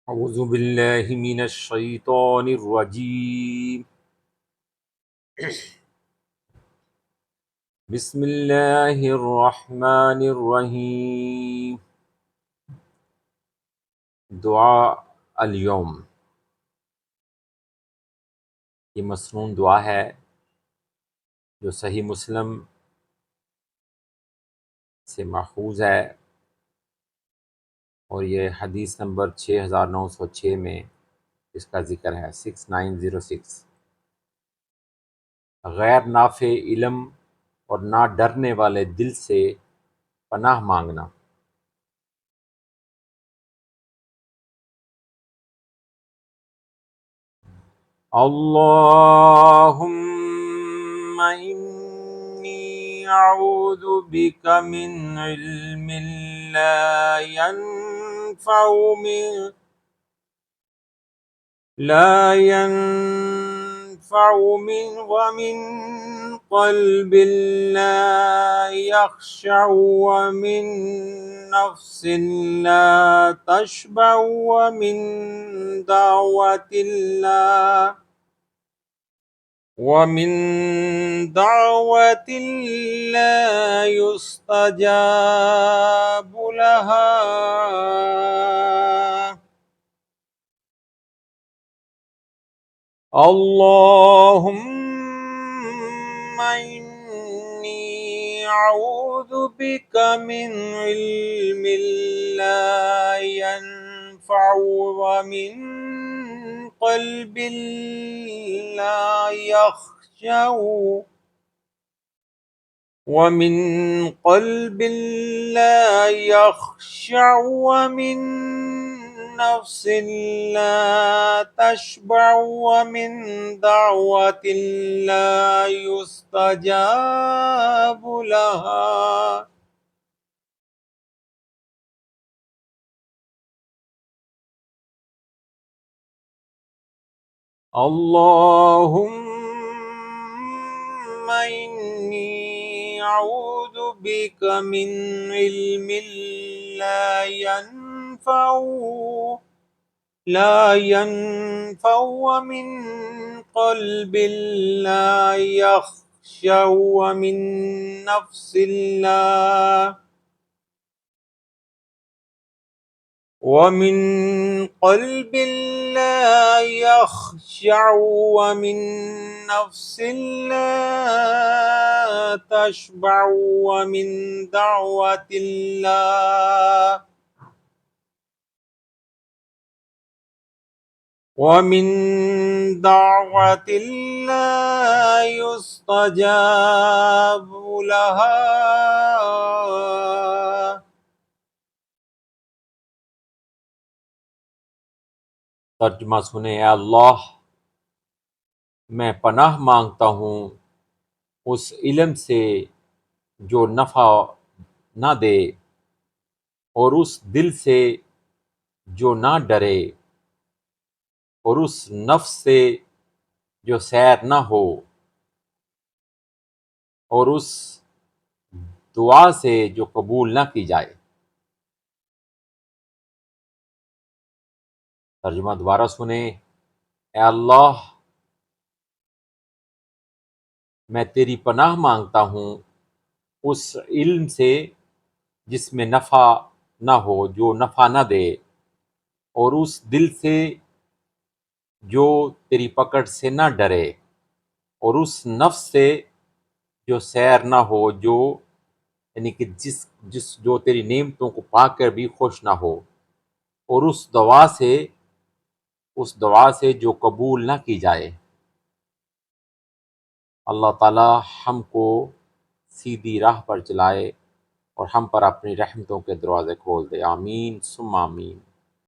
اعوذ باللہ من الشیطان الرجیم بسم اللہ الرحمن الرحیم۔ دعا اليوم، یہ مسنون دعا ہے جو صحیح مسلم سے ماخوذ ہے، اور یہ حدیث نمبر 6906 میں اس کا ذکر ہے، 6906۔ غیر نافع علم اور نہ ڈرنے والے دل سے پناہ مانگنا۔ اللہم انی اعوذ بک من علم لا ينفع ومن قلب لا يخشع ومن نفس لا تشبع ومن دعوة لا يستجاب لها۔ اللهم إني أعوذ بك من علم لا ينفع ومن قلب لا يخشع ومن نفس لا تشبع ومن دعوة لا يستجاب لها۔ اللهم إني أعوذ بك من علم لا ينفع ومن قلب لا يخشع ومن نفس ومن قلب لا يخشع ومن نفس لا تشبع ومن دعوة لا يستجاب لها۔ ترجمہ سنیں۔ اے اللہ، میں پناہ مانگتا ہوں اس علم سے جو نفع نہ دے، اور اس دل سے جو نہ ڈرے، اور اس نفس سے جو سیر نہ ہو، اور اس دعا سے جو قبول نہ کی جائے۔ ترجمہ دوبارہ سنیں۔ اے اللہ، میں تیری پناہ مانگتا ہوں اس علم سے جس میں نفع نہ ہو، جو نفع نہ دے، اور اس دل سے جو تیری پکڑ سے نہ ڈرے، اور اس نفس سے جو سیر نہ ہو، جو یعنی کہ جو تیری نعمتوں کو پا کر بھی خوش نہ ہو، اور اس دعا سے جو قبول نہ کی جائے۔ اللہ تعالی ہم کو سیدھی راہ پر چلائے اور ہم پر اپنی رحمتوں کے دروازے کھول دے۔ آمین ثم آمین۔